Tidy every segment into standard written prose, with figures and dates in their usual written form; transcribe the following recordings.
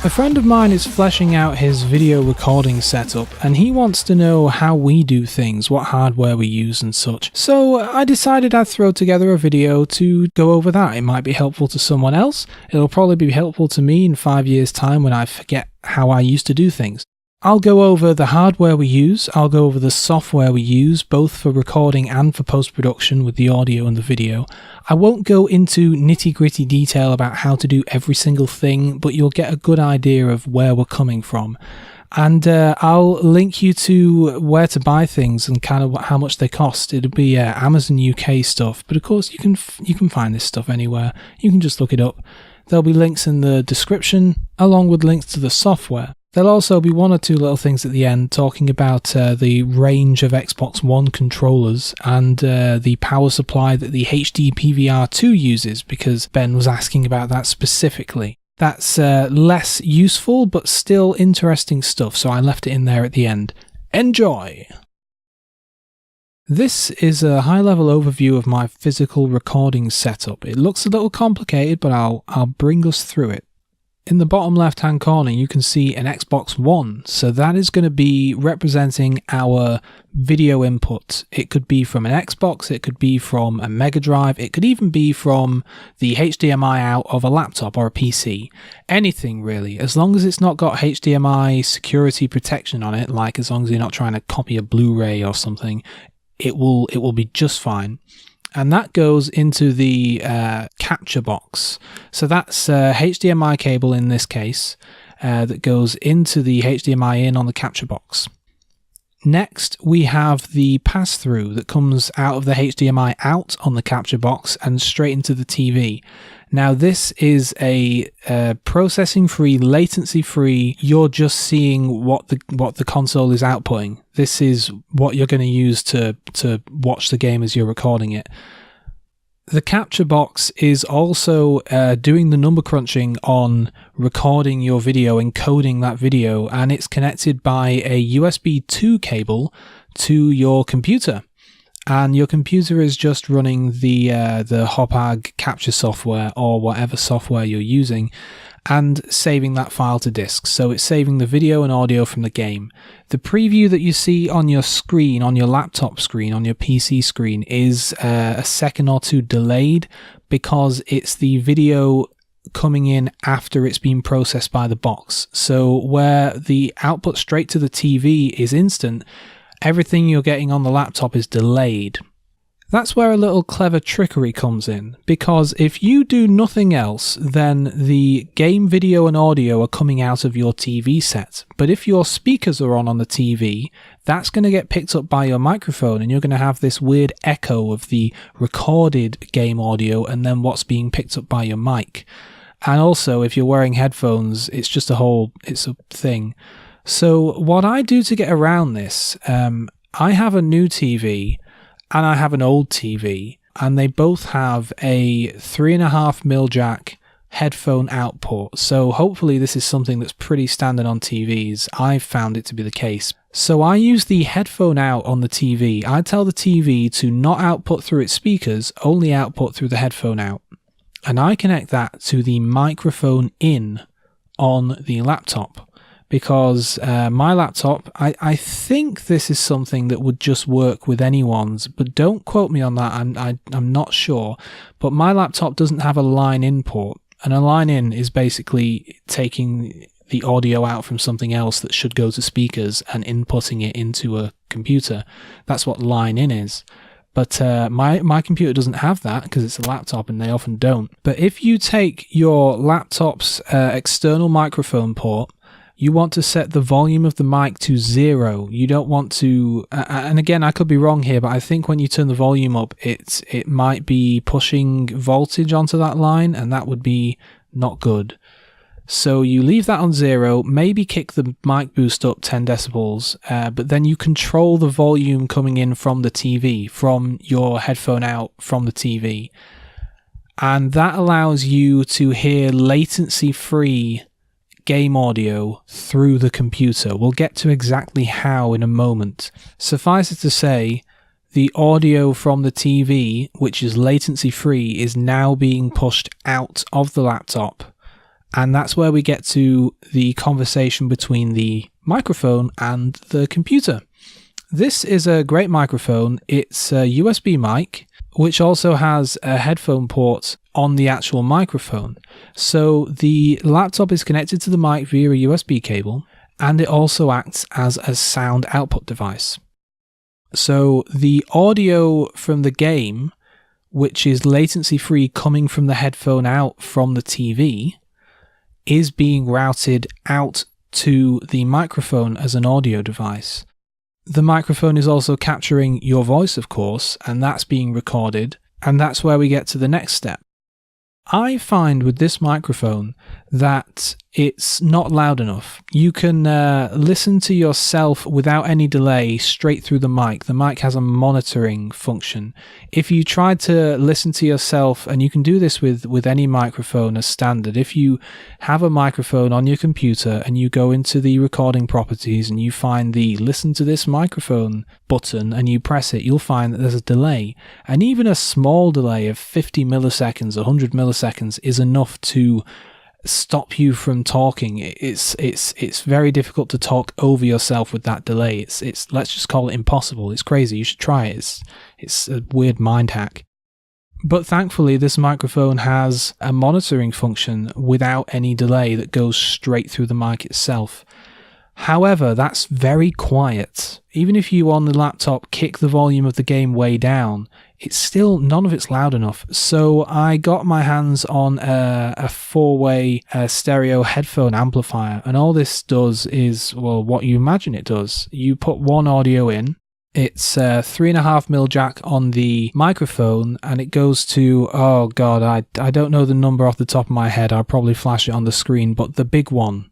A friend of mine is fleshing out his video recording setup and he wants to know how we do things, what hardware we use and such. So I decided I'd throw together a video to go over that. It might be helpful to someone else. It'll probably be helpful to me in 5 years' time when I forget how I used to do things. I'll go over the hardware we use, I'll go over the software we use, both for recording and for post-production with the audio and the video. I won't go into nitty-gritty detail about how to do every single thing, but you'll get a good idea of where we're coming from. And I'll link you to where to buy things and kind of how much they cost. It'll be Amazon UK stuff, but of course you can find this stuff anywhere. You can just look it up. There'll be links in the description, along with links to the software. There'll also be one or two little things at the end talking about the range of Xbox One controllers and the power supply that the HD PVR2 uses, because Ben was asking about that specifically. That's less useful but still interesting stuff, so I left it in there at the end. Enjoy! This is a high-level overview of my physical recording setup. It looks a little complicated, but I'll bring us through it. In the bottom left-hand corner, you can see an Xbox One, so that is going to be representing our video input. It could be from an Xbox, it could be from a Mega Drive, it could even be from the HDMI out of a laptop or a PC. Anything really, as long as it's not got HDMI security protection on it, like as long as you're not trying to copy a Blu-ray or something, it will be just fine. And that goes into the capture box. So that's a HDMI cable in this case that goes into the HDMI in on the capture box. Next, we have the pass-through that comes out of the HDMI out on the capture box and straight into the TV. Now this is a processing-free, latency-free, you're just seeing what the console is outputting. This is what you're going to use to watch the game as you're recording it. The capture box is also doing the number crunching on recording your video, encoding that video, and it's connected by a USB 2 cable to your computer. And your computer is just running the Hauppauge capture software or whatever software you're using and saving that file to disk. So it's saving the video and audio from the game. The preview that you see on your screen, on your laptop screen, on your PC screen is a second or two delayed because it's the video coming in after it's been processed by the box. So where the output straight to the TV is instant, everything you're getting on the laptop is delayed. That's where a little clever trickery comes in, because if you do nothing else, then the game video and audio are coming out of your TV set. But if your speakers are on the TV, that's going to get picked up by your microphone and you're going to have this weird echo of the recorded game audio and then what's being picked up by your mic. And also, if you're wearing headphones, it's a thing. So what I do to get around this, I have a new TV and I have an old TV, and they both have a 3.5mm jack headphone output. So hopefully this is something that's pretty standard on TVs. I've found it to be the case. So I use the headphone out on the TV. I tell the TV to not output through its speakers, only output through the headphone out. And I connect that to the microphone in on the laptop. Because my laptop, I think this is something that would just work with anyone's, but don't quote me on that, I'm not sure. But my laptop doesn't have a line-in port, and a line-in is basically taking the audio out from something else that should go to speakers and inputting it into a computer. That's what line-in is. But my computer doesn't have that because it's a laptop and they often don't. But if you take your laptop's external microphone port, you want to set the volume of the mic to 0. You don't want to, and again, I could be wrong here, but I think when you turn the volume up, it might be pushing voltage onto that line, and that would be not good. So you leave that on 0, maybe kick the mic boost up 10 decibels, but then you control the volume coming in from the TV, from your headphone out from the TV. And that allows you to hear latency-free game audio through the computer. We'll get to exactly how in a moment. Suffice it to say, the audio from the TV, which is latency free, is now being pushed out of the laptop And that's where we get to the conversation between the microphone and the computer. This is a great microphone. It's a USB mic, which also has a headphone port on the actual microphone. So the laptop is connected to the mic via a USB cable, and it also acts as a sound output device. So the audio from the game, which is latency free coming from the headphone out from the TV, is being routed out to the microphone as an audio device. The microphone is also capturing your voice, of course, and that's being recorded, and that's where we get to the next step. I find with this microphone that it's not loud enough. You can listen to yourself without any delay straight through the mic. The mic has a monitoring function. If you try to listen to yourself, and you can do this with any microphone as standard, if you have a microphone on your computer and you go into the recording properties and you find the listen to this microphone button and you press it, you'll find that there's a delay. And even a small delay of 50 milliseconds, 100 milliseconds is enough to stop you from talking. It's very difficult to talk over yourself with that delay. It's let's just call it impossible. It's crazy. You should try it. It's a weird mind hack. But thankfully, this microphone has a monitoring function without any delay that goes straight through the mic itself. However, that's very quiet. Even if you on the laptop kick the volume of the game way down, it's still, none of it's loud enough. So I got my hands on a four-way stereo headphone amplifier, and all this does is, well, what you imagine it does. You put one audio in, it's a 3.5mm jack on the microphone, and it goes to, oh god, I don't know the number off the top of my head. I'll probably flash it on the screen, but the bigger one,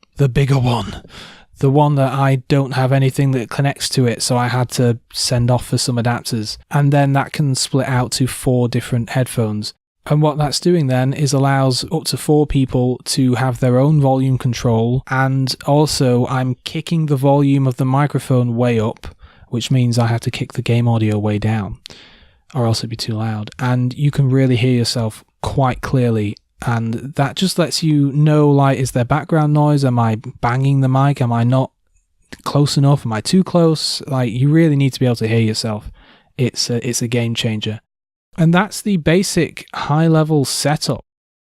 the one that I don't have anything that connects to it, so I had to send off for some adapters. And then that can split out to 4 different headphones. And what that's doing then is allows up to 4 people to have their own volume control, and also I'm kicking the volume of the microphone way up, which means I have to kick the game audio way down, or else it'd be too loud. And you can really hear yourself quite clearly. And that just lets you know, like, is there background noise? Am I banging the mic? Am I not close enough? Am I too close? Like, you really need to be able to hear yourself. It's a game changer. And that's the basic high-level setup.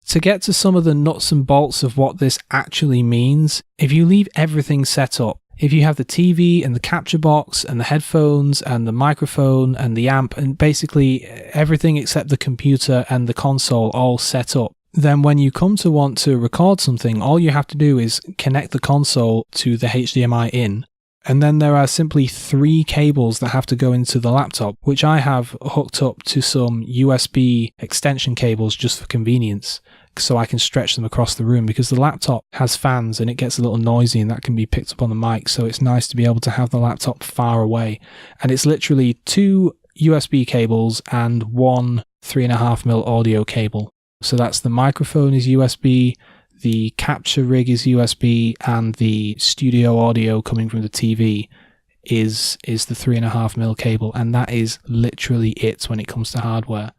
To get to some of the nuts and bolts of what this actually means, if you leave everything set up, if you have the TV and the capture box and the headphones and the microphone and the amp and basically everything except the computer and the console all set up, then when you come to want to record something, all you have to do is connect the console to the HDMI in, and then there are simply 3 cables that have to go into the laptop, which I have hooked up to some USB extension cables just for convenience, so I can stretch them across the room, because the laptop has fans and it gets a little noisy and that can be picked up on the mic, so it's nice to be able to have the laptop far away. And it's literally 2 USB cables and 1 3.5mm audio cable. So that's the microphone is USB, the capture rig is USB, and the studio audio coming from the TV is the 3.5mm cable, and that is literally it when it comes to hardware.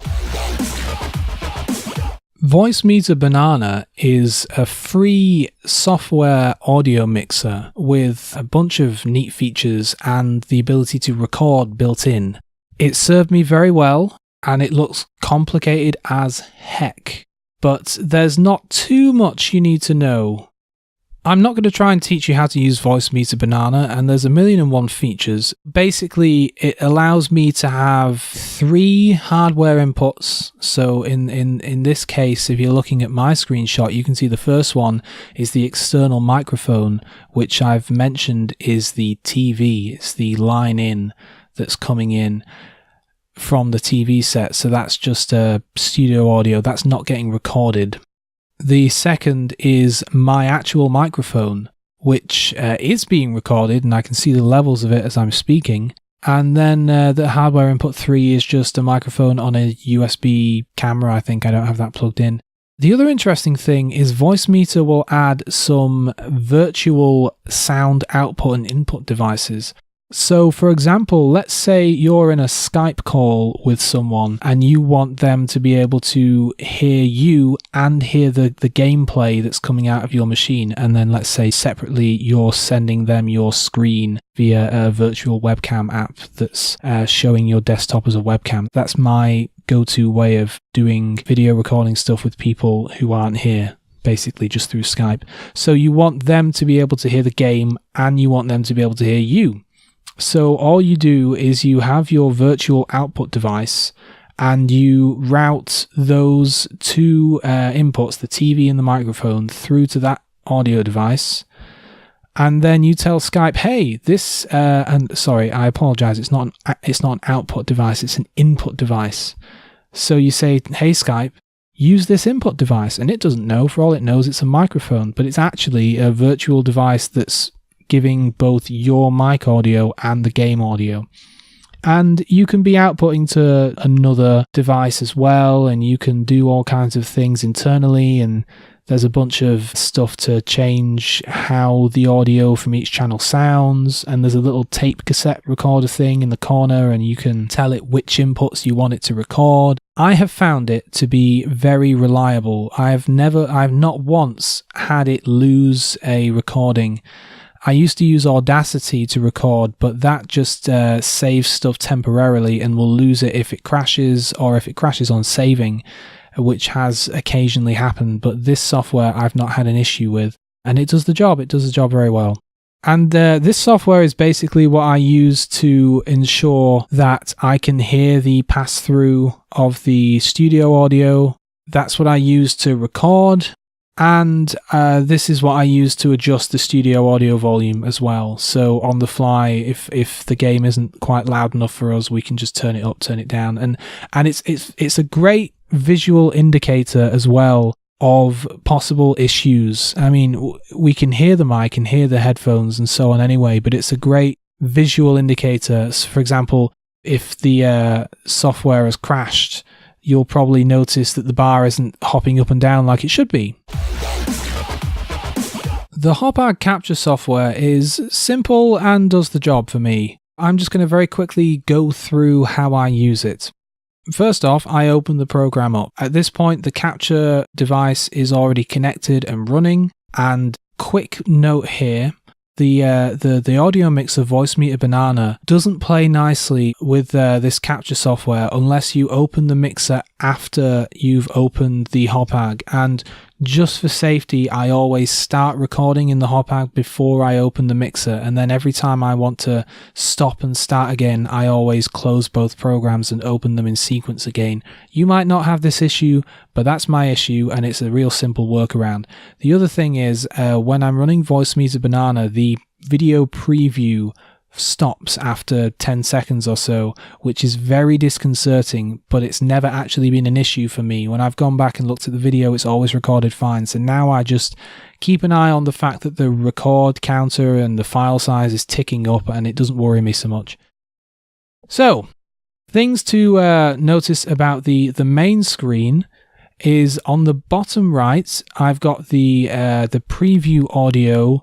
Voicemeeter Banana is a free software audio mixer with a bunch of neat features and the ability to record built in. It served me very well, and it looks complicated as heck, but there's not too much you need to know. I'm not going to try and teach you how to use Voicemeeter Banana, and there's 1,000,001 features. Basically, it allows me to have 3 hardware inputs. So in this case, if you're looking at my screenshot, you can see the first one is the external microphone, which I've mentioned is the TV. It's the line in that's coming in from the TV set, so that's just a studio audio, that's not getting recorded. The second is my actual microphone, which is being recorded, and I can see the levels of it as I'm speaking. And then the hardware input 3 is just a microphone on a USB camera. I think I don't have that plugged in. The other interesting thing is Voicemeeter will add some virtual sound output and input devices. So for example, let's say you're in a Skype call with someone and you want them to be able to hear you and hear the gameplay that's coming out of your machine. And then let's say separately, you're sending them your screen via a virtual webcam app that's showing your desktop as a webcam. That's my go-to way of doing video recording stuff with people who aren't here, basically just through Skype. So you want them to be able to hear the game and you want them to be able to hear you. So all you do is you have your virtual output device and you route those two inputs, the TV and the microphone, through to that audio device. And then you tell Skype, hey, this, and sorry, I apologize, it's not an output device, it's an input device. So you say, hey Skype, use this input device. And it doesn't know, for all it knows, it's a microphone, but it's actually a virtual device that's giving both your mic audio and the game audio. And you can be outputting to another device as well, and you can do all kinds of things internally, and there's a bunch of stuff to change how the audio from each channel sounds, and there's a little tape cassette recorder thing in the corner, and you can tell it which inputs you want it to record. I have found it to be very reliable. I've not once had it lose a recording. I used to use Audacity to record, but that just saves stuff temporarily and will lose it if it crashes or if it crashes on saving, which has occasionally happened. But this software I've not had an issue with, and it does the job. It does the job very well. And this software is basically what I use to ensure that I can hear the pass-through of the studio audio. That's what I use to record. And this is what I use to adjust the studio audio volume as well. So on the fly, if the game isn't quite loud enough for us, we can just turn it up, turn it down. And it's a great visual indicator as well of possible issues. I mean, we can hear the mic and hear the headphones and so on anyway, but it's a great visual indicator. So for example, if the software has crashed, you'll probably notice that the bar isn't hopping up and down like it should be. The Hauppauge capture software is simple and does the job for me. I'm just going to very quickly go through how I use it. First off, I open the program up. At this point, the capture device is already connected and running. And quick note here, the audio mixer Voicemeeter Banana doesn't play nicely with this capture software unless you open the mixer after you've opened the Hauppauge. And just for safety, I always start recording in the Hauppauge before I open the mixer, and then every time I want to stop and start again, I always close both programs and open them in sequence again. You might not have this issue, but that's my issue, and it's a real simple workaround. The other thing is, when I'm running Voicemeeter Banana, the video preview stops after 10 seconds or so, which is very disconcerting, but it's never actually been an issue for me. When I've gone back and looked at the video, it's always recorded fine. So now I just keep an eye on the fact that the record counter and the file size is ticking up, and it doesn't worry me so much. So, things to notice about the main screen is on the bottom right, I've got the preview audio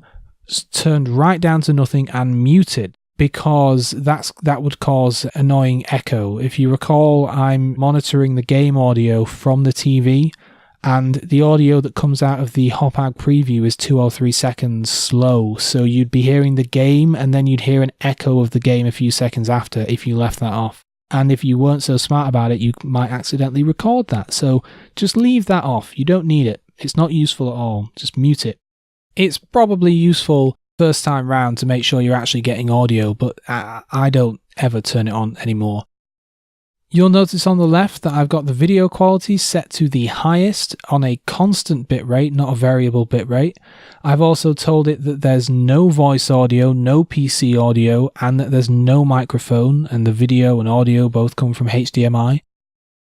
turned right down to nothing and muted, because that would cause annoying echo. If you recall, I'm monitoring the game audio from the TV, and the audio that comes out of the Hauppauge preview is 2 or 3 seconds slow, so you'd be hearing the game and then you'd hear an echo of the game a few seconds after if you left that off. And if you weren't so smart about it, you might accidentally record that. So just leave that off. You don't need it. It's not useful at all. Just mute it. It's probably useful first time round to make sure you're actually getting audio, but I don't ever turn it on anymore. You'll notice on the left that I've got the video quality set to the highest on a constant bitrate, not a variable bitrate. I've also told it that there's no voice audio, no PC audio, and that there's no microphone, and the video and audio both come from HDMI.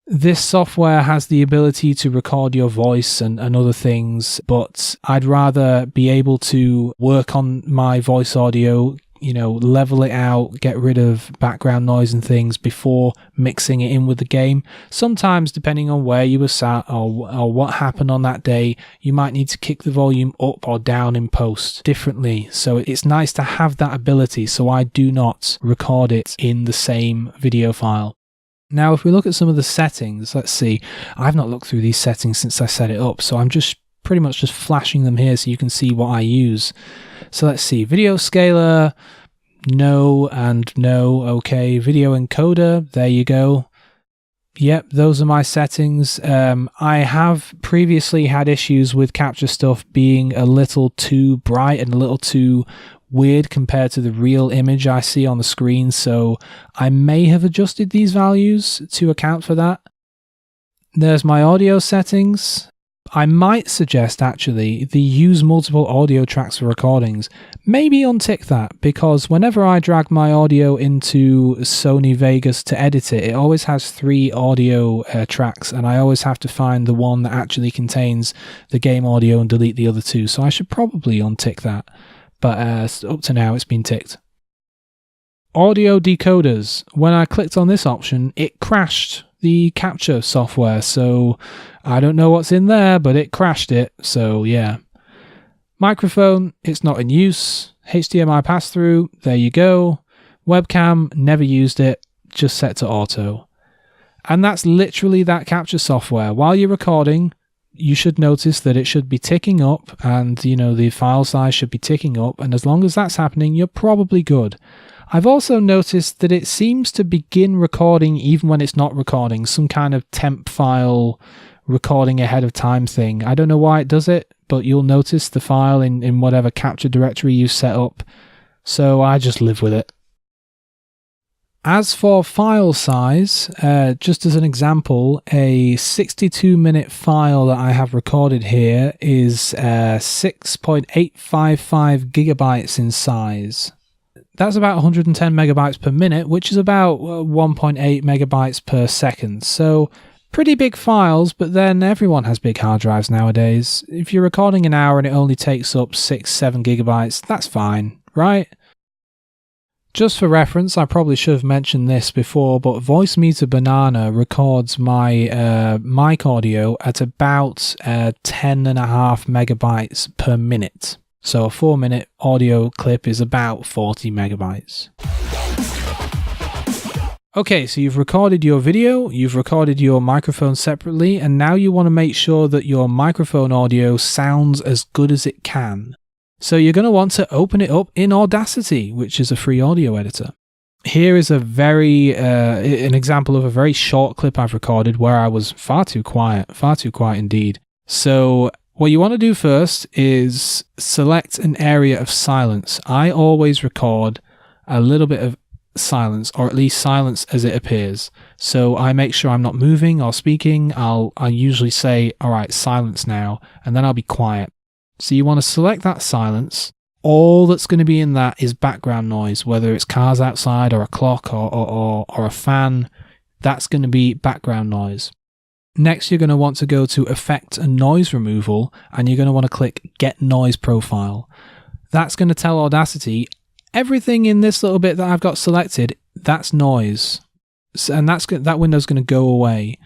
This software has the ability to record your voice and other things, but I'd rather be able to work on my voice audio, level it out, get rid of background noise and things before mixing it in with the game. Sometimes, depending on where you were sat or what happened on that day, you might need to kick the volume up or down in post differently. So it's nice to have that ability, so I do not record it in the same video file. Now, if we look at some of the settings, let's see. I've not looked through these settings since I set it up, so I'm just pretty much just flashing them here so you can see what I use. So let's see, video scaler, no and no, okay. Video encoder, there you go. Yep, those are my settings. I have previously had issues with capture stuff being a little too bright and a little too weird compared to the real image I see on the screen, so I may have adjusted these values to account for that. There's my audio settings. I might suggest actually the use multiple audio tracks for recordings. Maybe untick that, because whenever I drag my audio into Sony Vegas to edit it, it always has 3 audio tracks, and I always have to find the one that actually contains the game audio and delete the other 2, so I should probably untick that. But up to now it's been ticked. Audio decoders. When I clicked on this option, it crashed the capture software, so I don't know what's in there, but it crashed it, so yeah. Microphone, it's not in use. HDMI pass-through, there you go. Webcam, never used it, just set to auto. And that's literally that capture software. While you're recording, you should notice that it should be ticking up, and the file size should be ticking up, and as long as that's happening, you're probably good. I've also noticed that it seems to begin recording even when it's not recording, some kind of temp file recording ahead of time thing. I don't know why it does it, but you'll notice the file in whatever capture directory you set up, so I just live with it. As for file size, just as an example, a 62-minute file that I have recorded here is 6.855 gigabytes in size. That's about 110 megabytes per minute, which is about 1.8 megabytes per second. So pretty big files, but then everyone has big hard drives nowadays. If you're recording an hour and it only takes up 6-7 gigabytes, that's fine, right? Just for reference, I probably should have mentioned this before, but Voicemeeter Banana records my mic audio at about 10.5 megabytes per minute. So a 4-minute audio clip is about 40 megabytes. Okay, so you've recorded your video, you've recorded your microphone separately, and now you want to make sure that your microphone audio sounds as good as it can. So you're going to want to open it up in Audacity, which is a free audio editor. Here is an example of a very short clip I've recorded where I was far too quiet indeed. So what you want to do first is select an area of silence. I always record a little bit of silence, or at least silence as it appears. So I make sure I'm not moving or speaking. I'll usually say, all right, silence now, and then I'll be quiet. So you want to select that silence. All that's going to be in that is background noise, whether it's cars outside or a clock or a fan. That's going to be background noise. Next, you're going to want to go to Effect and Noise Removal, and you're going to want to click Get Noise Profile. That's going to tell Audacity everything in this little bit that I've got selected, that's noise. And that window's going to go away.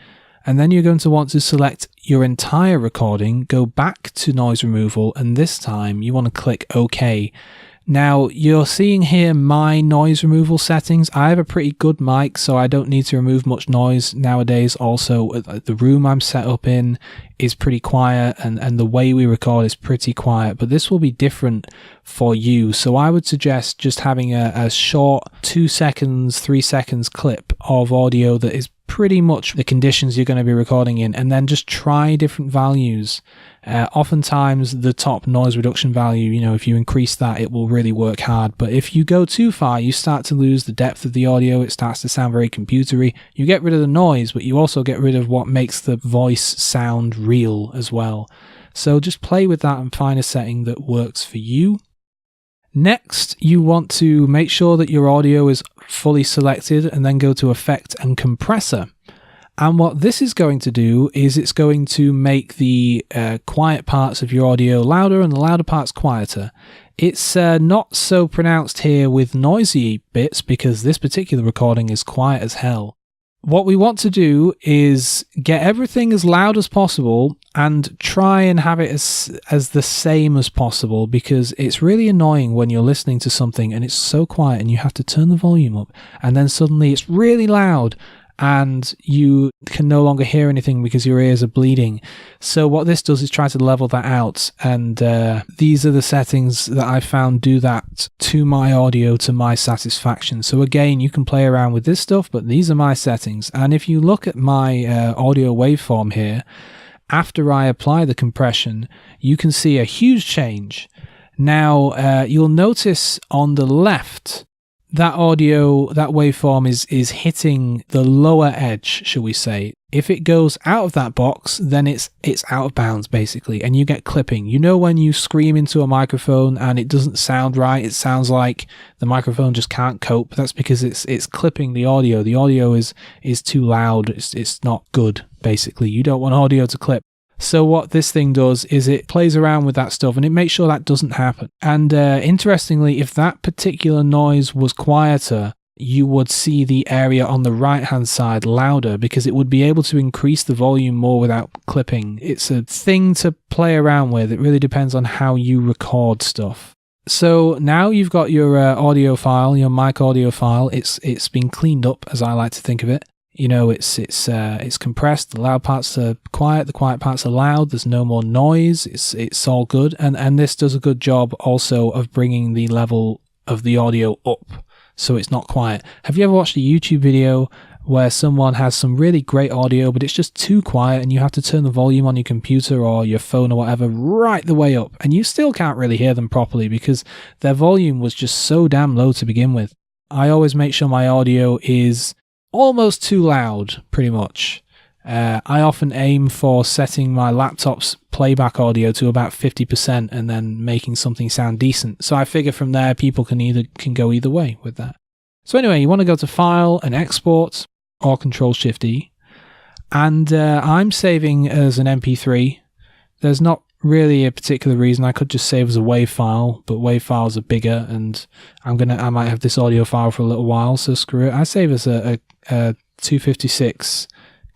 And then you're going to want to select your entire recording, go back to Noise Removal, and this time you want to click OK. Now, you're seeing here my noise removal settings. I have a pretty good mic, so I don't need to remove much noise nowadays. Also, the room I'm set up in is pretty quiet, and the way we record is pretty quiet, but this will be different for you. So I would suggest just having a short 2 seconds, 3 seconds clip of audio that is pretty much the conditions you're going to be recording in, and then just try different values. Oftentimes the top noise reduction value, if you increase that, it will really work hard. But if you go too far, you start to lose the depth of the audio. It starts to sound very computery. You get rid of the noise, but you also get rid of what makes the voice sound real as well. So just play with that and find a setting that works for you. Next, you want to make sure that your audio is fully selected, and then go to Effect and Compressor. And what this is going to do is it's going to make the quiet parts of your audio louder and the louder parts quieter. It's not so pronounced here with noisy bits because this particular recording is quiet as hell. What we want to do is get everything as loud as possible and try and have it as the same as possible, because it's really annoying when you're listening to something and it's so quiet and you have to turn the volume up and then suddenly it's really loud and you can no longer hear anything because your ears are bleeding. So what this does is try to level that out, and these are the settings that I found do that to my audio to my satisfaction. So again, you can play around with this stuff, but these are my settings. And if you look at my audio waveform here, after I apply the compression, you can see a huge change. Now, you'll notice on the left, that waveform is hitting the lower edge, shall we say. If it goes out of that box, then it's out of bounds, basically, and you get clipping. You know when you scream into a microphone and it doesn't sound right, it sounds like the microphone just can't cope. That's because it's clipping the audio. The audio is too loud. It's not good, basically. You don't want audio to clip. So what this thing does is it plays around with that stuff and it makes sure that doesn't happen. And interestingly, if that particular noise was quieter, you would see the area on the right hand side louder because it would be able to increase the volume more without clipping. It's a thing to play around with. It really depends on how you record stuff. So now you've got your audio file, your mic audio file. It's been cleaned up, as I like to think of it. You know, it's compressed. The loud parts are quiet. The quiet parts are loud. There's no more noise. It's all good. And this does a good job also of bringing the level of the audio up, so it's not quiet. Have you ever watched a YouTube video where someone has some really great audio, but it's just too quiet, and you have to turn the volume on your computer or your phone or whatever right the way up, and you still can't really hear them properly because their volume was just so damn low to begin with? I always make sure my audio is almost too loud, pretty much. I often aim for setting my laptop's playback audio to about 50% and then making something sound decent. So I figure from there people can go either way with that. So anyway, you want to go to File and Export or Control-Shift-E. And I'm saving as an MP3. There's not really a particular reason. I could just save as a WAV file, but WAV files are bigger and I might have this audio file for a little while, so screw it. I save as a 256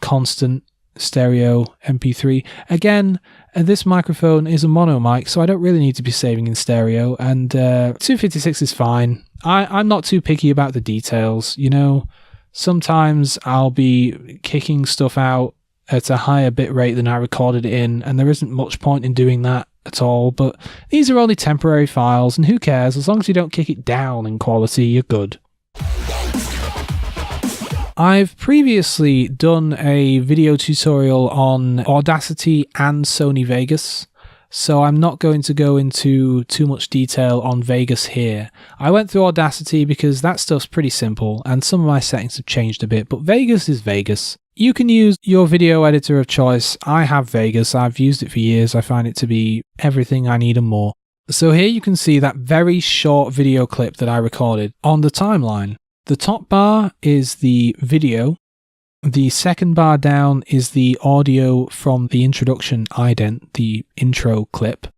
constant stereo MP3. Again, this microphone is a mono mic, so I don't really need to be saving in stereo, and 256 is fine. I'm not too picky about the details, you know. Sometimes I'll be kicking stuff out at a higher bit rate than I recorded it in, and there isn't much point in doing that at all, but these are only temporary files, and who cares? As long as you don't kick it down in quality, you're good. I've previously done a video tutorial on Audacity and Sony Vegas, so I'm not going to go into too much detail on Vegas here. I went through Audacity because that stuff's pretty simple, and some of my settings have changed a bit, but Vegas is Vegas. You can use your video editor of choice. I have Vegas. I've used it for years. I find it to be everything I need and more. So here you can see that very short video clip that I recorded on the timeline. The top bar is the video. The second bar down is the audio from the introduction ident, the intro clip.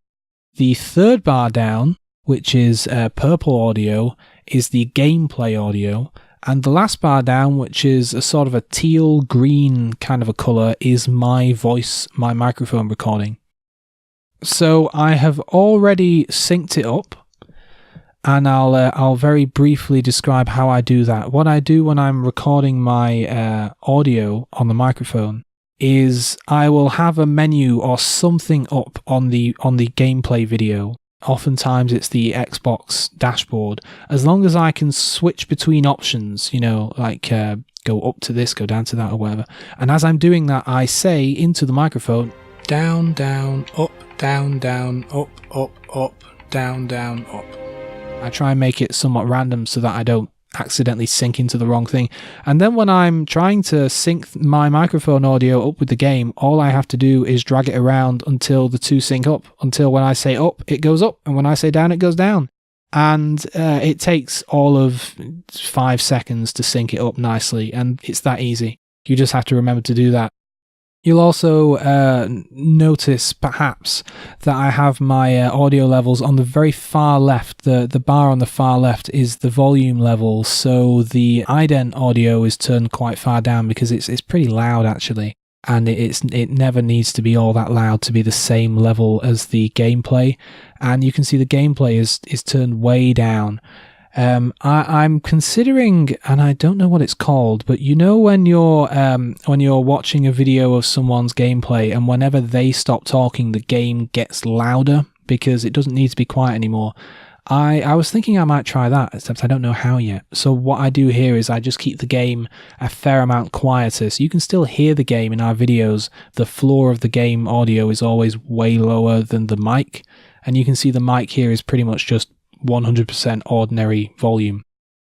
The third bar down, which is purple audio, is the gameplay audio. And the last bar down, which is a sort of a teal green kind of a colour, is my voice, my microphone recording. So I have already synced it up, and I'll very briefly describe how I do that. What I do when I'm recording my audio on the microphone is I will have a menu or something up on the gameplay video. Oftentimes it's the Xbox dashboard. As long as I can switch between options, you know, like go up to this, go down to that, or whatever. And as I'm doing that, I say into the microphone, down, down, up, down, down, up, down, down, up. I try and make it somewhat random so that I don't accidentally sync into the wrong thing. And then when I'm trying to sync my microphone audio up with the game, all I have to do is drag it around until the two sync up, until when I say up, it goes up, and when I say down, it goes down. And it takes all of 5 seconds to sync it up nicely, and it's that easy. You just have to remember to do that. You'll also notice, perhaps, that I have my audio levels on the very far left. The bar on the far left is the volume level, so the ident audio is turned quite far down because it's pretty loud, actually. And it never needs to be all that loud to be the same level as the gameplay. And you can see the gameplay is turned way down. I'm considering, and I don't know what it's called, but you know when you're watching a video of someone's gameplay and whenever they stop talking, the game gets louder because it doesn't need to be quiet anymore. I was thinking I might try that, except I don't know how yet. So what I do here is I just keep the game a fair amount quieter, so you can still hear the game in our videos. The floor of the game audio is always way lower than the mic, and you can see the mic here is pretty much just 100% ordinary volume.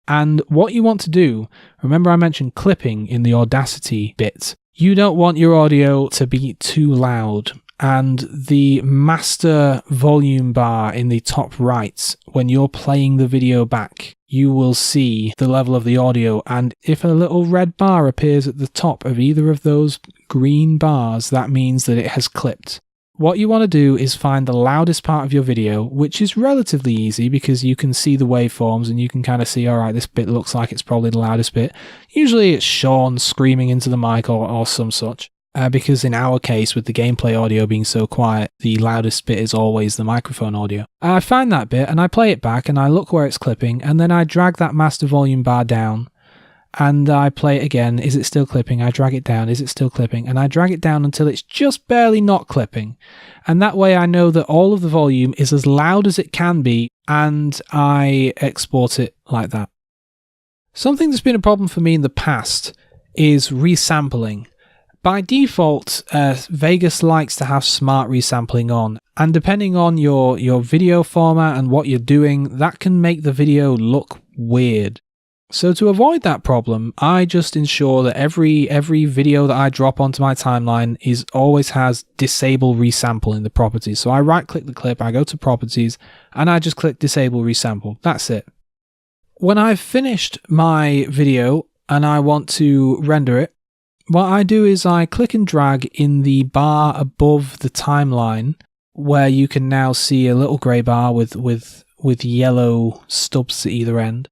And what you want to do, remember I mentioned clipping in the Audacity bit, you don't want your audio to be too loud. And the master volume bar in the top right, when you're playing the video back, you will see the level of the audio, and if a little red bar appears at the top of either of those green bars, that means that it has clipped. What you want to do is find the loudest part of your video, which is relatively easy because you can see the waveforms and you can kind of see, all right, this bit looks like it's probably the loudest bit. Usually it's Sean screaming into the mic or some such, because in our case, with the gameplay audio being so quiet, the loudest bit is always the microphone audio. I find that bit and I play it back and I look where it's clipping, and then I drag that master volume bar down. And I play it again. Is it still clipping? I drag it down. Is it still clipping? And I drag it down until it's just barely not clipping. And that way I know that all of the volume is as loud as it can be, and I export it like that. Something that's been a problem for me in the past is resampling. By default, Vegas likes to have smart resampling on. And depending on your video format and what you're doing, that can make the video look weird. So to avoid that problem, I just ensure that every video that I drop onto my timeline always has disable resample in the properties. So I right click the clip, I go to properties, and I just click disable resample. That's it. When I've finished my video and I want to render it, what I do is I click and drag in the bar above the timeline, where you can now see a little grey bar with yellow stubs at either end.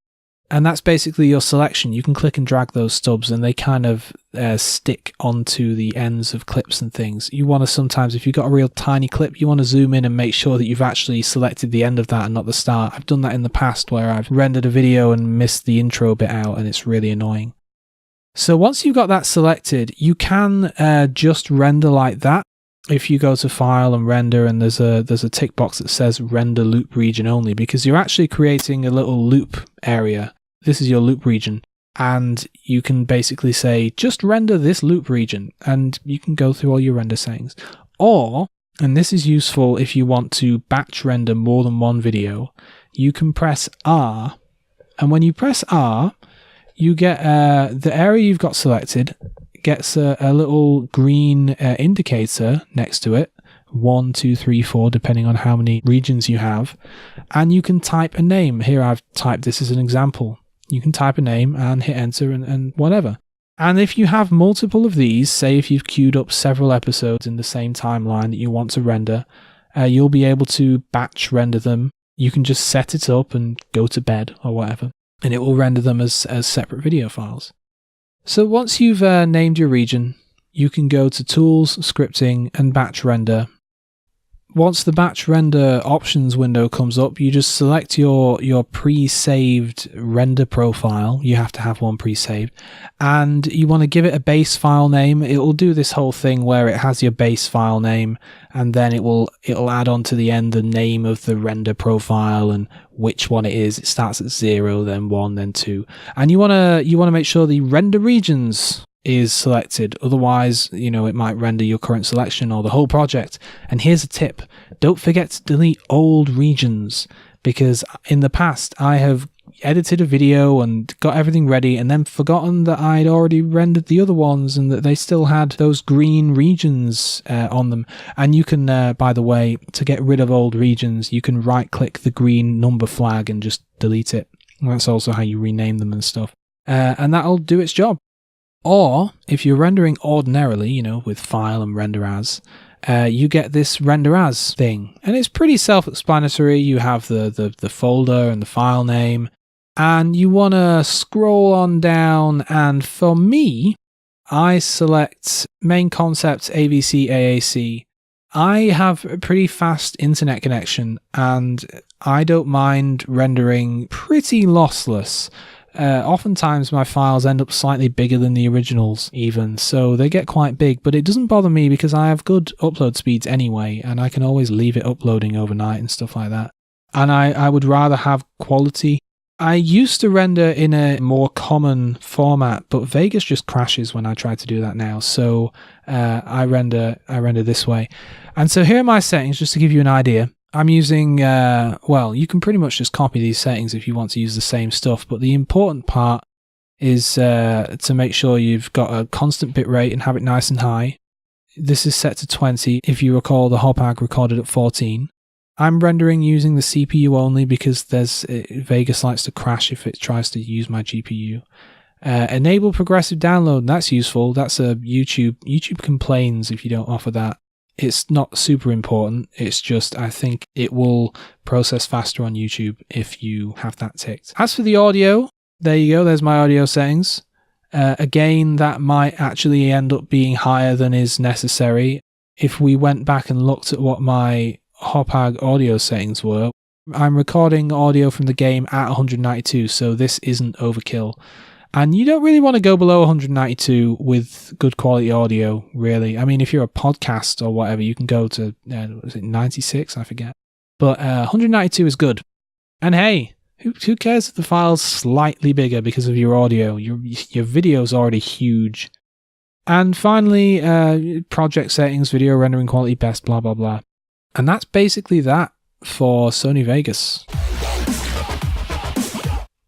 And that's basically your selection. You can click and drag those stubs and they kind of stick onto the ends of clips and things. You want to sometimes, if you've got a real tiny clip, you want to zoom in and make sure that you've actually selected the end of that and not the start. I've done that in the past where I've rendered a video and missed the intro bit out, and it's really annoying. So once you've got that selected, you can just render like that. If you go to File and Render, and there's a tick box that says Render Loop Region Only, because you're actually creating a little loop area. This is your loop region, and you can basically say, just render this loop region, and you can go through all your render settings. Or, and this is useful if you want to batch render more than one video, you can press R, and when you press R, you get the area you've got selected gets a little green indicator next to it, 1, 2, 3, 4, depending on how many regions you have, and you can type a name. Here I've typed this as an example. You can type a name and hit enter and whatever. And if you have multiple of these, say if you've queued up several episodes in the same timeline that you want to render, you'll be able to batch render them. You can just set it up and go to bed or whatever, and it will render them as separate video files. So once you've named your region, you can go to Tools, Scripting, and Batch Render. Once the batch render options window comes up, you just select your pre-saved render profile. You have to have one pre-saved, and you want to give it a base file name. It will do this whole thing where it has your base file name, and then it'll add on to the end the name of the render profile and which one it is. It starts at 0, then 1, then 2, and you want to make sure the render regions is selected, otherwise it might render your current selection or the whole project. And here's a tip: don't forget to delete old regions, because in the past I have edited a video and got everything ready and then forgotten that I'd already rendered the other ones and that they still had those green regions on them. And you can by the way, to get rid of old regions, you can right click the green number flag and just delete it. And that's also how you rename them and stuff, and that'll do its job. Or if you're rendering ordinarily, you know, with file and render as, you get this render as thing. And it's pretty self-explanatory. You have the folder and the file name, and you want to scroll on down. And for me, I select main concept AVC AAC. I have a pretty fast internet connection, and I don't mind rendering pretty lossless. Oftentimes my files end up slightly bigger than the originals even, so they get quite big, but it doesn't bother me because I have good upload speeds anyway, and I can always leave it uploading overnight and stuff like that. And I would rather have quality. I used to render in a more common format, but Vegas just crashes when I try to do that now, so I render this way. And so here are my settings, just to give you an idea. I'm using, well, you can pretty much just copy these settings if you want to use the same stuff, but the important part is to make sure you've got a constant bitrate and have it nice and high. This is set to 20. If you recall, the Hauppauge recorded at 14. I'm rendering using the CPU only because Vegas likes to crash if it tries to use my GPU. Enable progressive download, that's useful. That's a YouTube complains if you don't offer that. It's not super important, it's just I think it will process faster on YouTube if you have that ticked. As for the audio, there you go, there's my audio settings. Again, that might actually end up being higher than is necessary. If we went back and looked at what my Hauppauge audio settings were, I'm recording audio from the game at 192, so this isn't overkill. And you don't really want to go below 192 with good quality audio, really. I mean, if you're a podcast or whatever, you can go to, was it 96? I forget. But 192 is good. And hey, who cares if the file's slightly bigger because of your audio? Your video's already huge. And finally, project settings, video rendering quality, best, blah, blah, blah. And that's basically that for Sony Vegas.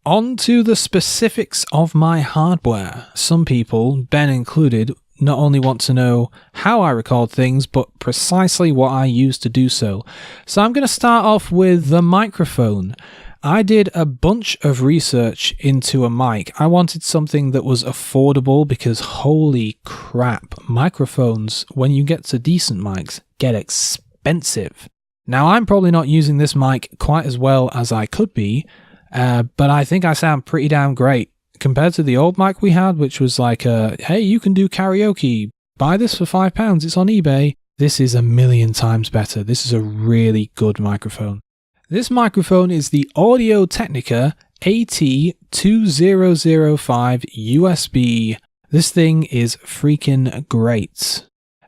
On to the specifics of my hardware. Some people, Ben included, not only want to know how I record things, but precisely what I use to do so. So I'm going to start off with the microphone. I did a bunch of research into a mic. I wanted something that was affordable because holy crap, microphones, when you get to decent mics, get expensive. Now I'm probably not using this mic quite as well as I could be, but I think I sound pretty damn great compared to the old mic we had, which was like, hey, you can do karaoke. Buy this for £5. It's on eBay. This is a million times better. This is a really good microphone. This microphone is the Audio-Technica AT2005 USB. This thing is freaking great.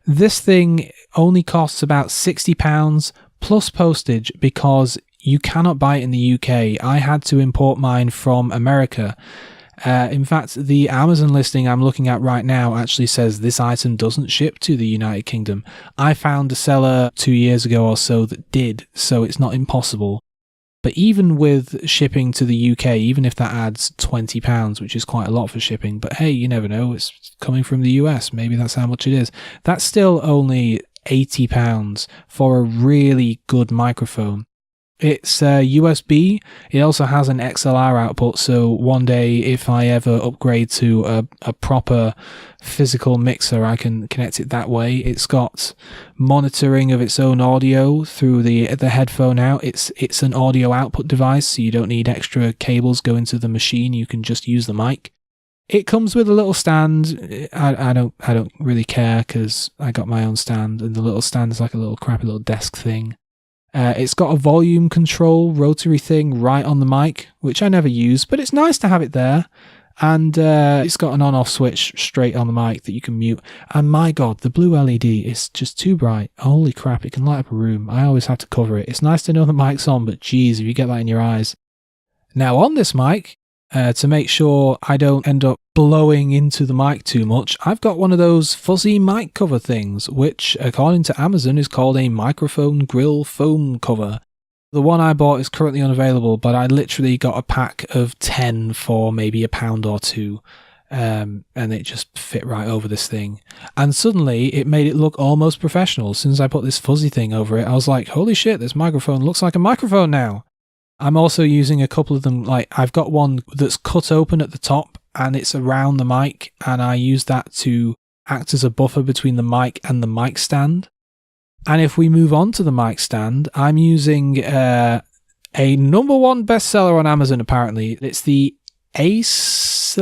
This thing only costs about £60 plus postage because you cannot buy it in the UK. I had to import mine from America. In fact, the Amazon listing I'm looking at right now actually says this item doesn't ship to the United Kingdom. I found a seller 2 years ago or so that did, so it's not impossible. But even with shipping to the UK, even if that adds £20, which is quite a lot for shipping, but hey, you never know, it's coming from the US, maybe that's how much it is. That's still only £80 for a really good microphone. It's USB. It also has an XLR output, so one day if I ever upgrade to a proper physical mixer, I can connect it that way. It's got monitoring of its own audio through the headphone out. It's an audio output device, so you don't need extra cables going to the machine. You can just use the mic. It comes with a little stand. I don't really care because I got my own stand, and the little stand is like a little crappy little desk thing. It's got a volume control rotary thing right on the mic, which I never use, but it's nice to have it there. And it's got an on-off switch straight on the mic that you can mute. And my God, the blue LED is just too bright. Holy crap, it can light up a room. I always have to cover it. It's nice to know the mic's on, but geez, if you get that in your eyes. Now on this mic, to make sure I don't end up blowing into the mic too much, I've got one of those fuzzy mic cover things, which according to Amazon is called a microphone grill foam cover. The one I bought is currently unavailable, but I literally got a pack of 10 for maybe £1 or £2, and it just fit right over this thing. And suddenly it made it look almost professional. As soon as I put this fuzzy thing over it, I was like, holy shit, this microphone looks like a microphone now. I'm also using a couple of them, like I've got one that's cut open at the top and it's around the mic, and I use that to act as a buffer between the mic and the mic stand. And if we move on to the mic stand, I'm using a #1 bestseller on Amazon, apparently. It's the Ace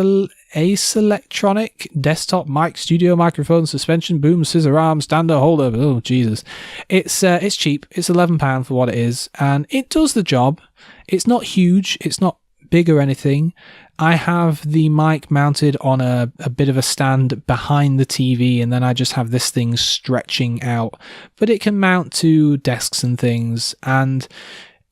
Electronic Desktop Mic Studio Microphone Suspension Boom Scissor Arm Stander Holder. Oh, Jesus. It's cheap. It's £11 for what it is, and it does the job. It's not huge. It's not big or anything. I have the mic mounted on a bit of a stand behind the TV, and then I just have this thing stretching out. But it can mount to desks and things, and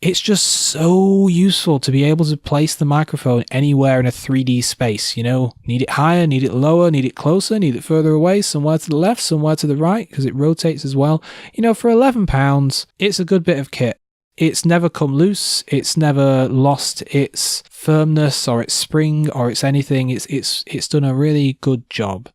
it's just so useful to be able to place the microphone anywhere in a 3D space. You know, need it higher, need it lower, need it closer, need it further away, somewhere to the left, somewhere to the right, because it rotates as well. You know, for £11, it's a good bit of kit. It's never come loose. It's never lost its firmness or its spring or its anything. It's done a really good job.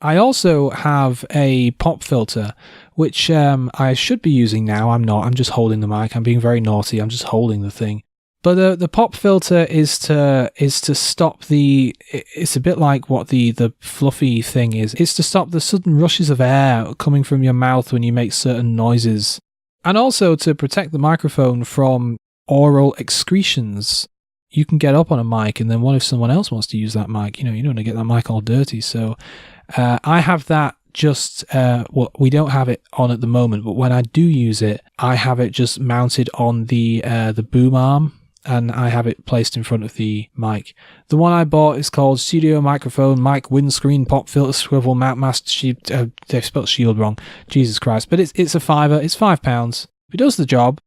I also have a pop filter, which I should be using now. I'm not. I'm just holding the mic. I'm being very naughty. I'm just holding the thing. But the pop filter is to stop the. It's a bit like what the fluffy thing is. It's to stop the sudden rushes of air coming from your mouth when you make certain noises, and also to protect the microphone from oral excretions. You can get up on a mic, and then what if someone else wants to use that mic? You know, you don't want to get that mic all dirty. So I have that just, well, we don't have it on at the moment, but when I do use it, I have it just mounted on the boom arm, and I have it placed in front of the mic. The one I bought is called Studio Microphone Mic Windscreen Pop Filter Swivel Mount Master. They've spelled shield wrong. Jesus Christ. But it's a fiver. It's £5. It does the job.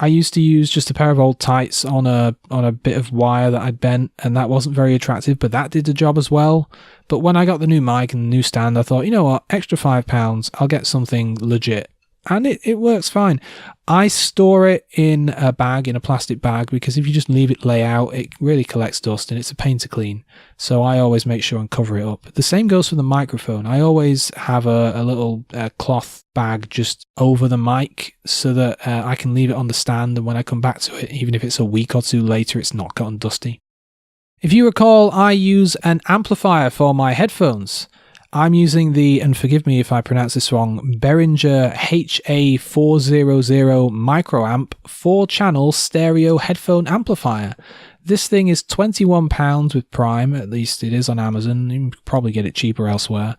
I used to use just a pair of old tights on a bit of wire that I'd bent, and that wasn't very attractive, but that did the job as well. But when I got the new mic and the new stand, I thought, you know what, extra £5, I'll get something legit. And it works fine. I store it in a bag, in a plastic bag, because if you just leave it lay out, it really collects dust and it's a pain to clean. So I always make sure and cover it up. The same goes for the microphone. I always have a little cloth bag just over the mic so that I can leave it on the stand, and when I come back to it, even if it's a week or two later, it's not gotten dusty. If you recall, I use an amplifier for my headphones. I'm using the, and forgive me if I pronounce this wrong, Behringer HA400 microamp 4-channel stereo headphone amplifier. This thing is £21 with Prime, at least it is on Amazon. You can probably get it cheaper elsewhere.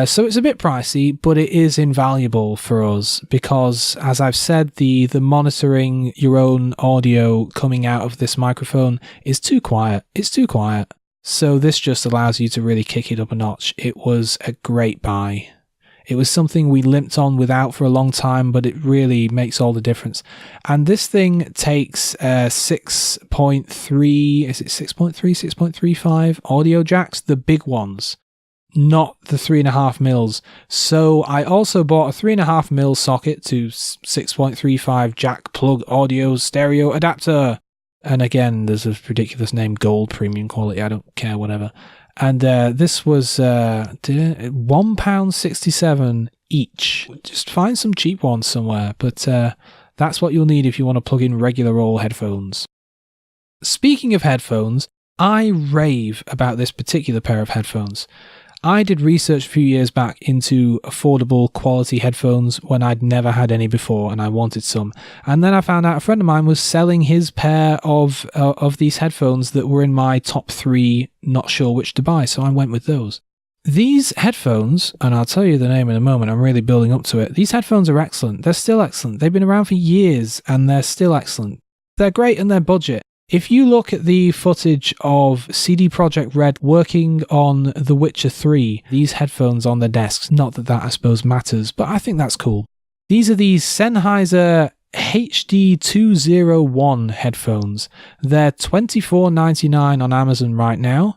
So it's a bit pricey, but it is invaluable for us because, as I've said, the monitoring your own audio coming out of this microphone is too quiet. It's too quiet. So this just allows you to really kick it up a notch. It was a great buy. It was something we limped on without for a long time, but it really makes all the difference. And this thing takes 6.3, is it 6.3, 6.35 audio jacks, the big ones, not the 3.5 mils. So I also bought a 3.5 mil socket to 6.35 jack plug audio stereo adapter. And again, there's a ridiculous name, Gold Premium Quality, I don't care, whatever. And this was £1.67 each. Just find some cheap ones somewhere, but that's what you'll need if you want to plug in regular old headphones. Speaking of headphones, I rave about this particular pair of headphones. I did research a few years back into affordable quality headphones when I'd never had any before and I wanted some. And then I found out a friend of mine was selling his pair of these headphones that were in my top 3, not sure which to buy, so I went with those. These headphones, and I'll tell you the name in a moment, I'm really building up to it. These headphones are excellent. They're still excellent. They've been around for years and they're still excellent. They're great and they're budget. If you look at the footage of CD Projekt Red working on The Witcher 3, these headphones on their desks, not that I suppose matters, but I think that's cool. These are the Sennheiser HD201 headphones. They're $24.99 on Amazon right now.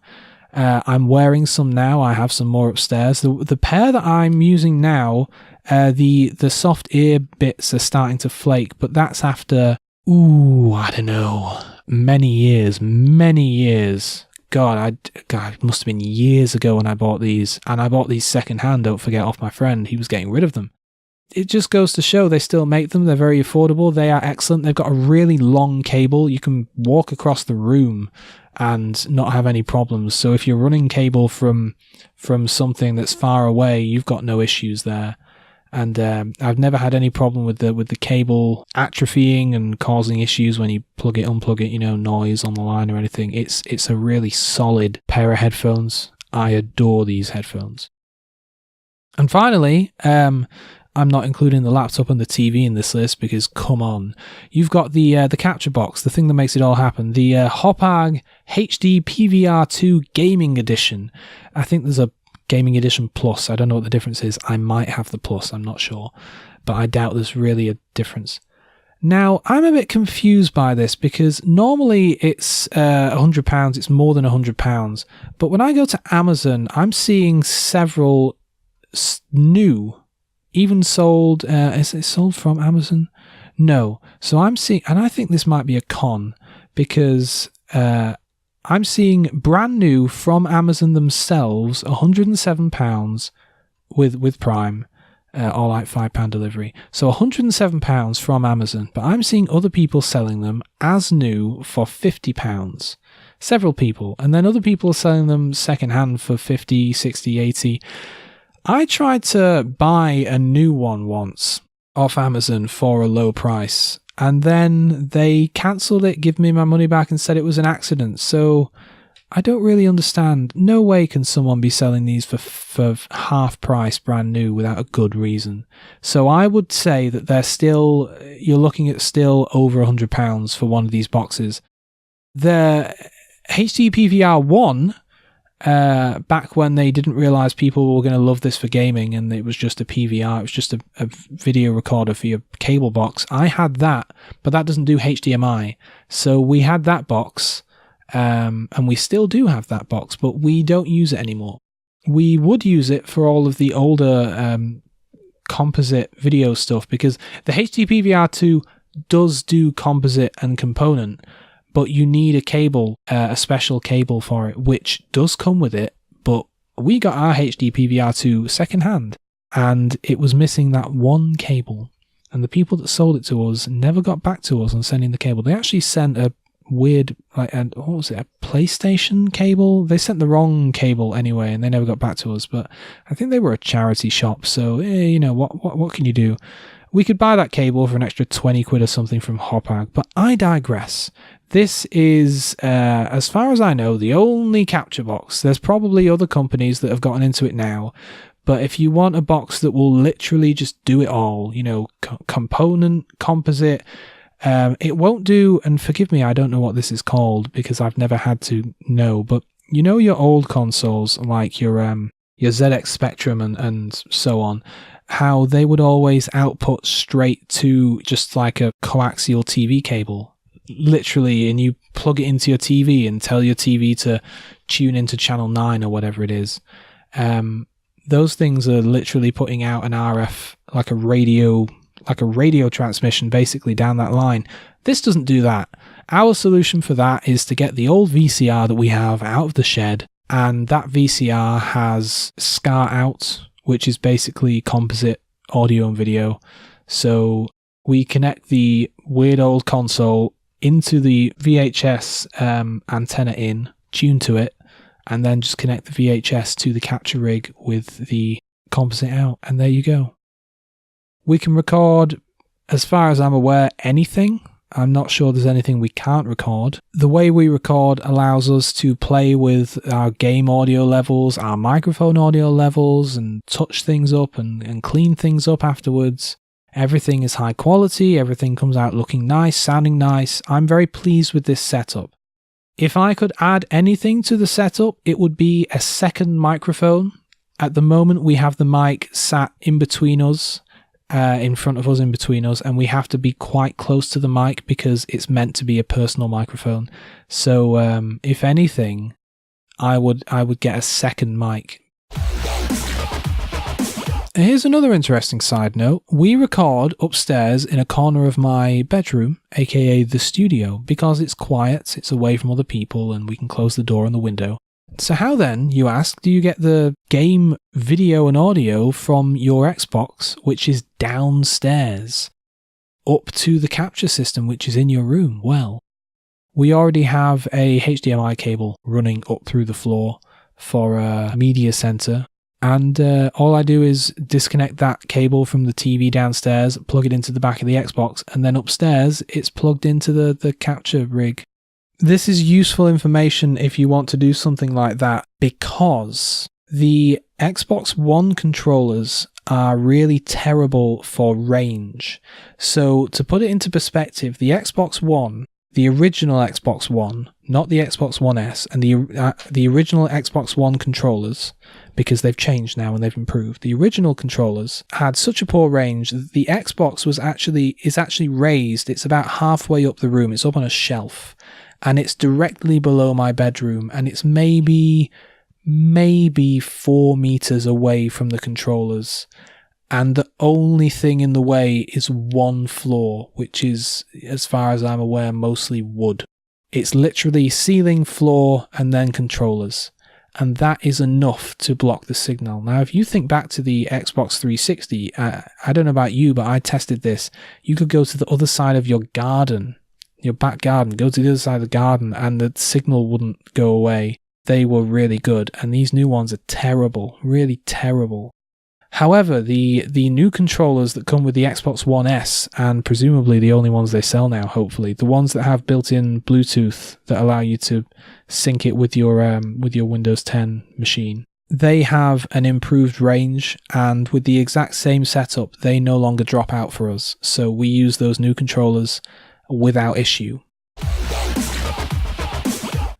I'm wearing some now. I have some more upstairs. The pair that I'm using now, the soft ear bits are starting to flake, but that's after, I don't know, many years. God, it must have been years ago when I bought these, and I bought these second hand, don't forget, off my friend. He was getting rid of them. it just goes to show they still make them. They're very affordable. They are excellent. They've got a really long cable. You can walk across the room and not have any problems. So if you're running cable from something that's far away, you've got no issues there. And I've never had any problem with the cable atrophying and causing issues when you plug it, unplug it, noise on the line or anything. It's a really solid pair of headphones. I adore these headphones. And finally, I'm not including the laptop and the TV in this list because, come on, you've got the capture box, the thing that makes it all happen, the Hauppauge HD PVR2 Gaming Edition. I think there's a Gaming Edition Plus. I don't know what the difference is. I might have the Plus, I'm not sure, but I doubt there's really a difference. Now, I'm a bit confused by this because normally it's £100, it's more than £100, but when I go to Amazon, I'm seeing several new, even sold, is it sold from Amazon? No. So I'm seeing, and I think this might be a con, because I'm seeing brand new from Amazon themselves, £107 with Prime, or like £5 delivery. So £107 from Amazon, but I'm seeing other people selling them as new for £50. Several people. And then other people are selling them secondhand for 50, 60, 80. I tried to buy a new one once off Amazon for a low price, and then they cancelled it, give me my money back, and said it was an accident. So I don't really understand. No way can someone be selling these for half price brand new without a good reason. So I would say that you're looking at still over £100 for one of these boxes. The HD PVR 1, back when they didn't realize people were going to love this for gaming and it was just a PVR, it was just a video recorder for your cable box. I had that, but that doesn't do HDMI. So we had that box, and we still do have that box, but we don't use it anymore. We would use it for all of the older composite video stuff, because the HD PVR2 does do composite and component, but you need a cable, a special cable for it, which does come with it. But we got our HD PVR2 secondhand, and it was missing that one cable. And the people that sold it to us never got back to us on sending the cable. They actually sent a weird, what was it, a PlayStation cable? They sent the wrong cable anyway, and they never got back to us. But I think they were a charity shop, so what can you do? We could buy that cable for an extra 20 quid or something from Hauppauge, but I digress. This is, as far as I know, the only capture box. There's probably other companies that have gotten into it now, but if you want a box that will literally just do it all, component, composite, it won't do, and forgive me, I don't know what this is called because I've never had to know, but your old consoles, like your ZX Spectrum and so on, how they would always output straight to just like a coaxial TV cable, literally, and you plug it into your TV and tell your TV to tune into channel 9 or whatever it is. Those things are literally putting out an RF, like a radio transmission basically down that line. This doesn't do that. Our solution for that is to get the old VCR that we have out of the shed, and that VCR has SCAR out, which is basically composite audio and video. So we connect the weird old console into the VHS antenna in, tune to it, and then just connect the VHS to the capture rig with the composite out, and there you go. We can record, as far as I'm aware, anything. I'm not sure there's anything we can't record. The way we record allows us to play with our game audio levels, our microphone audio levels, and touch things up and clean things up afterwards. Everything is high quality, everything comes out looking nice, sounding nice. I'm very pleased with this setup. If I could add anything to the setup, it would be a second microphone. At the moment, we have the mic sat in between us, in front of us, in between us, and we have to be quite close to the mic because it's meant to be a personal microphone. So if anything, I would get a second mic. Here's another interesting side note. We record upstairs in a corner of my bedroom, aka the studio, because it's quiet, it's away from other people, and we can close the door and the window. So how then, you ask, do you get the game video and audio from your Xbox, which is downstairs, up to the capture system, which is in your room? Well, we already have a HDMI cable running up through the floor for a media center. And all I do is disconnect that cable from the TV downstairs, plug it into the back of the Xbox, and then upstairs it's plugged into the capture rig. This is useful information if you want to do something like that, because the Xbox One controllers are really terrible for range. So to put it into perspective, the Xbox One, the original Xbox One, not the Xbox One S, and the original Xbox One controllers, because they've changed now and they've improved. The original controllers had such a poor range that the Xbox is actually raised. It's about halfway up the room. It's up on a shelf, and it's directly below my bedroom, and it's maybe 4 meters away from the controllers. And the only thing in the way is one floor, which is, as far as I'm aware, mostly wood. It's literally ceiling, floor, and then controllers. And that is enough to block the signal. Now, if you think back to the Xbox 360, I don't know about you, but I tested this. You could go to the other side of your garden, your back garden, go to the other side of the garden, and the signal wouldn't go away. They were really good. And these new ones are terrible, really terrible. However, the new controllers that come with the Xbox One S, and presumably the only ones they sell now, hopefully, the ones that have built-in Bluetooth that allow you to sync it with your Windows 10 machine, they have an improved range, and with the exact same setup, they no longer drop out for us. So we use those new controllers without issue.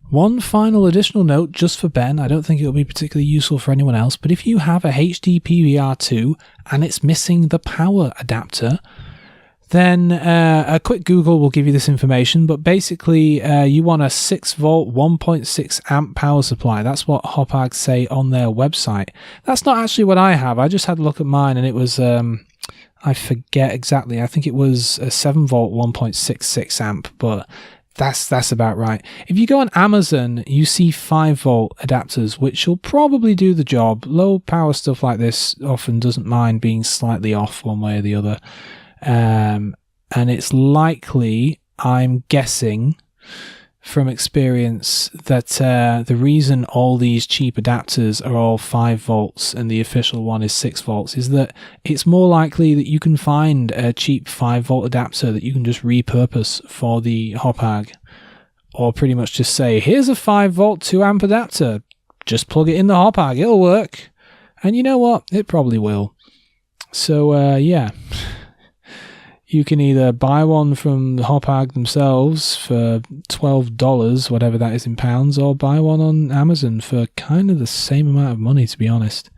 One final additional note just for Ben, I don't think it'll be particularly useful for anyone else, but if you have a HD PVR2 and it's missing the power adapter, then a quick Google will give you this information, but basically you want a 6 volt 1.6 amp power supply. That's what Hauppauge say on their website. That's not actually what I have. I just had a look at mine, and it was I forget exactly. I think it was a 7 volt 1.66 amp, but that's about right. If you go on Amazon, you see 5 volt adapters, which will probably do the job. Low power stuff like this often doesn't mind being slightly off one way or the other. And it's likely, I'm guessing from experience, that the reason all these cheap adapters are all 5 volts and the official one is 6 volts is that it's more likely that you can find a cheap 5 volt adapter that you can just repurpose for the Hauppauge, or pretty much just say, here's a 5 volt 2 amp adapter, just plug it in the Hauppauge, it'll work. And you know what, it probably will. So yeah, you can either buy one from the Hauppauge themselves for $12, whatever that is in pounds, or buy one on Amazon for kind of the same amount of money, to be honest.